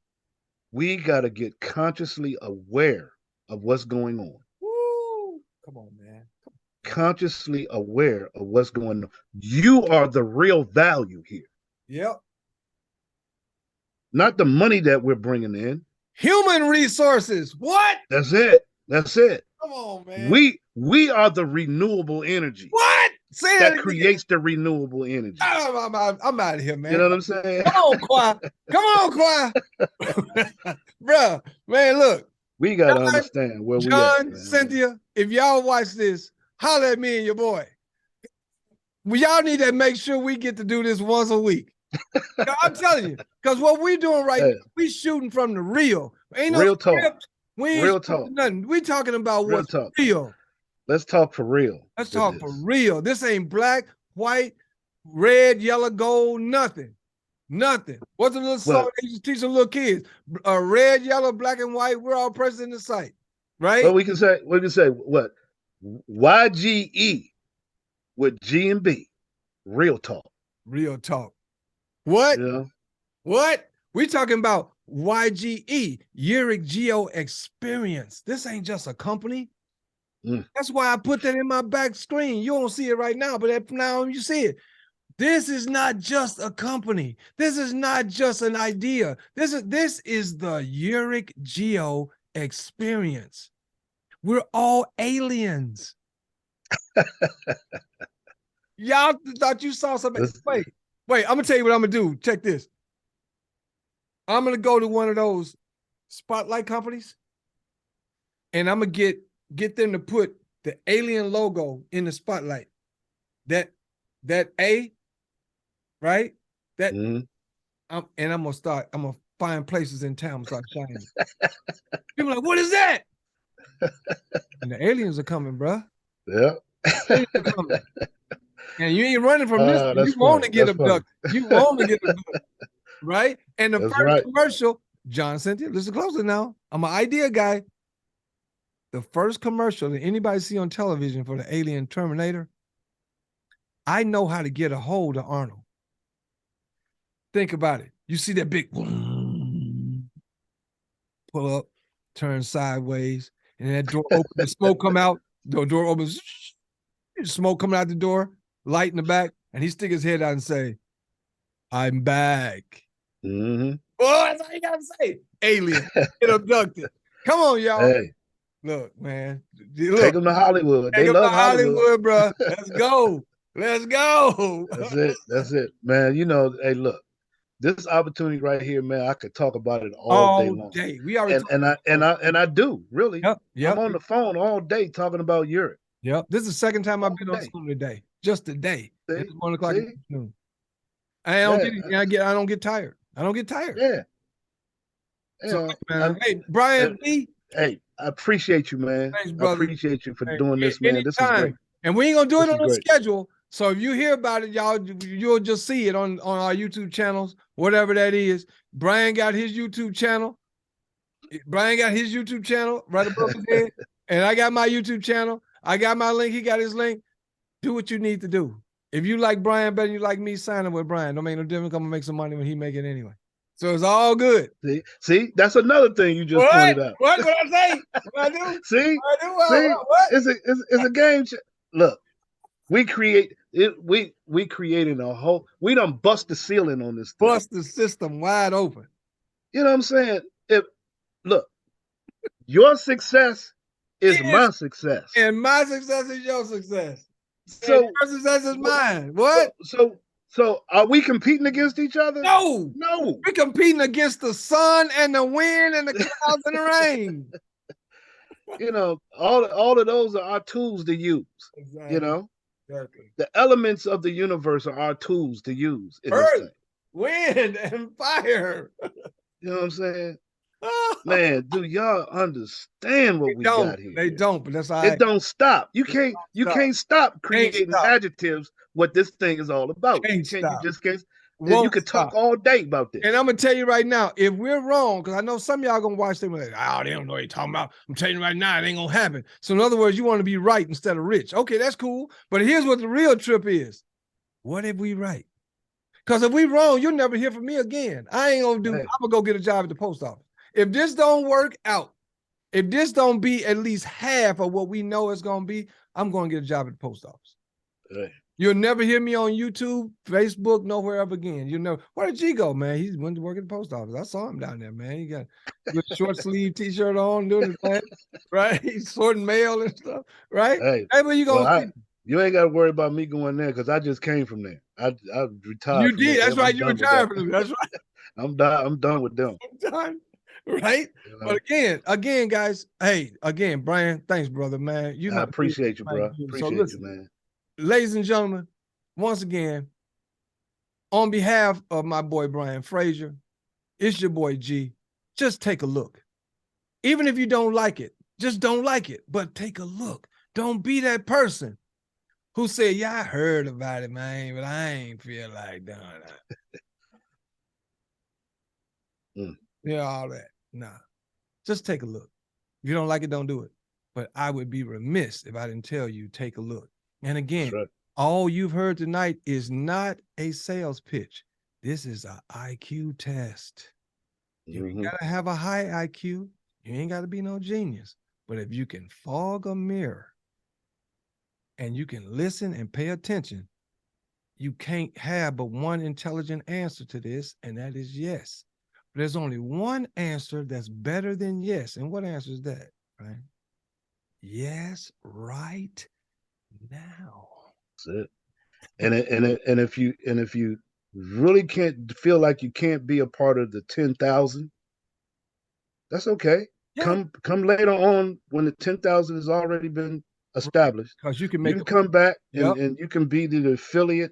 We got to get consciously aware of what's going on. Woo! Come on, man. Consciously aware of what's going on. You are the real value here. Yep. Not the money that we're bringing in. Human resources. What? That's it. That's it. Come on, man. We are the renewable energy. What? Say that creates the renewable energy. I'm out of here, man. You know what I'm saying? Come on, choir. Come on, choir. Bruh, man, look. We got to understand where we are. John, Cynthia, if y'all watch this, holler at me and your boy. Y'all need to make sure we get to do this once a week. I'm telling you, because what we're doing now, we shooting from the real. Ain't no real talk. We ain't real talk. Nothing. We talking about what's real. Let's talk for real. Let's talk for real. This ain't black, white, red, yellow, gold, nothing. Nothing. What's the little song they used to teach the little kids? Red, yellow, black, and white, we're all present in the sight. Right? Well, we can say what? YGE with G and B. Real talk. Real talk. What? Yeah. What? We talking about YGE, Yereq Geo Experience. This ain't just a company. That's why I put that in my back screen. You don't see it right now, but now you see it. This is not just a company. This is not just an idea. This is the Yereq Geo Experience. We're all aliens. Y'all thought you saw something. Wait, I'm gonna tell you what I'm gonna do. Check this. I'm gonna go to one of those spotlight companies, and I'm gonna get them to put the alien logo in the spotlight. That A, right? And I'm gonna find places in town and start shining. People are like, what is that? And the aliens are coming, bro. Yeah. And you ain't running from this. You want to get abducted. You want to get abducted. Right? And the first commercial, John Cynthia, listen closely now. I'm an idea guy. The first commercial that anybody see on television for the Alien Terminator, I know how to get a hold of Arnold. Think about it. You see that big pull up, turn sideways, and that door open, the smoke come out, the door opens, smoke coming out the door, light in the back, and he stick his head out and say, I'm back. Mm-hmm. Well, that's all you gotta say. Alien, get abducted. Come on, y'all. Hey, look, man. take Look, them to Hollywood. take They them to love Hollywood. Hollywood, bro. Let's go. Let's go. That's it. That's it, man. You know, hey, look, this opportunity right here, man. I could talk about it all day All long, day. We already and talked and I and about I and I do really. Yep. I'm Yep. on the phone all day talking about Yereq. Yep. This is the second time I've All been on day. Zoom today. Just today. And See, it's 1 o'clock in see, the afternoon. I don't yeah, get I don't get tired. I don't get tired. yeah, So yeah. man, hey, Uh, Brian B. hey, I appreciate you, man. Thanks, I brother. appreciate you for Hey, doing this, man. This is great. anytime. And we ain't gonna do it This on is a great. schedule. So if you hear about it, y'all, you'll just see it on our YouTube channels, whatever that is. Brian got his YouTube channel. Brian got his YouTube channel right above his head. And I got my YouTube channel. I got my link. He got his link. Do what you need to do. If you like Brian better than you like me, sign up with Brian. Don't make no difference. I'm gonna make some money when he make it anyway. So it's all good. See, that's another thing you just What? pointed out. What I say? What I do? See, What I do? see, What? it's a game. Look, we create it. We created a whole. We done bust the ceiling on this thing. Bust the system wide open. You know what I'm saying? Look, your success is my success, and my success is your success. so and your success is mine. What? So are we competing against each other? No. No. We're competing against the sun and the wind and the clouds and the rain. You know, all of those are our tools to use. Exactly. You know, exactly. The elements of the universe are our tools to use in Earth, this thing. wind, and fire. You know what I'm saying? Man, do y'all understand what we got here? They don't, but that's all right. It don't stop. You can't stop creating adjectives what this thing is all about. You just can't. You could talk all day about this. And I'm gonna tell you right now, if we're wrong, because I know some of y'all gonna watch them like, oh, they don't know what you're talking about. I'm telling you right now, it ain't gonna happen. So in other words, you want to be right instead of rich. Okay, that's cool. But here's what the real trip is. What if we right? Because if we wrong, you'll never hear from me again. I ain't gonna do, I'm gonna go get a job at the post office. If this don't work out, if this don't be at least half of what we know it's gonna be, I'm gonna get a job at the post office. Right. You'll never hear me on YouTube, Facebook, nowhere ever again. You know, where did G go, man? He went to work at the post office. I saw him down there, man. He got a short sleeve t-shirt on, doing his thing, right? He's sorting mail and stuff, right? Hey, where you going? You ain't got to worry about me going there because I just came from there. I retired. You did. That's right. You retired from them. That's right. I'm done with them. I'm done. Right. You know? But again, guys. Hey, again, Brian. Thanks, brother, man. I appreciate you, bro. Appreciate you, man. Ladies and gentlemen, once again, on behalf of my boy Brian Fraiser, it's your boy G. Just take a look. Even if you don't like it, just don't like it. But take a look. Don't be that person who said, yeah, I heard about it, man, but I ain't feel like doing that. Yeah, all that. Nah. Just take a look. If you don't like it, don't do it. But I would be remiss if I didn't tell you, take a look. And again, all you've heard tonight is not a sales pitch. This is an IQ test. You ain't got to have a high IQ. You ain't got to be no genius. But if you can fog a mirror and you can listen and pay attention, you can't have but one intelligent answer to this, and that is yes. But there's only one answer that's better than yes. And what answer is that, right? Yes, right now. That's it. And if you really can't feel like you can't be a part of the 10,000, that's okay. Yeah. Come later on when the 10,000 has already been established. Because you can come back and you can be the affiliate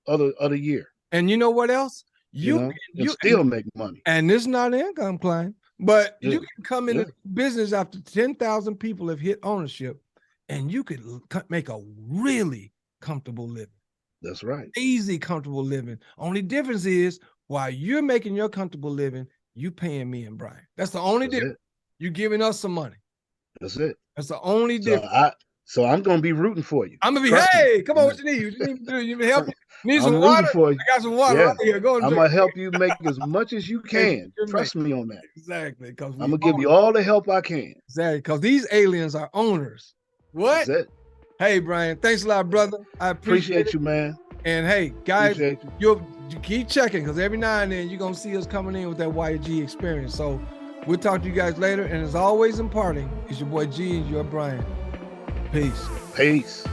of the year. And you know what else? You still make money. And this is not an income claim, but you can come into business after 10,000 people have hit ownership, and you could make a really comfortable living. That's right. Easy, comfortable living. Only difference is while you're making your comfortable living, You paying me and Brian. That's the only That's difference. it. You giving us some money. That's it. That's the only So difference. I'm gonna be rooting for you. I'm gonna be, Trust me. hey, come on, what you need? What you need me to do? You need help? Need some I'm water? rooting for you. I got some water Yeah. right here. Go and I'm drink. gonna help you make as much as you can. Trust me on that. Exactly, because I'm gonna give you all the help I can. exactly because these aliens are owners. What? That's it. Hey, Brian, thanks a lot, brother. I appreciate it. You, man. And hey, guys, Appreciate you. you keep checking because every now and then you're gonna see us coming in with that YG experience. So we'll talk to you guys later. And as always, imparting, it's your boy G and your Brian. Peace. Peace.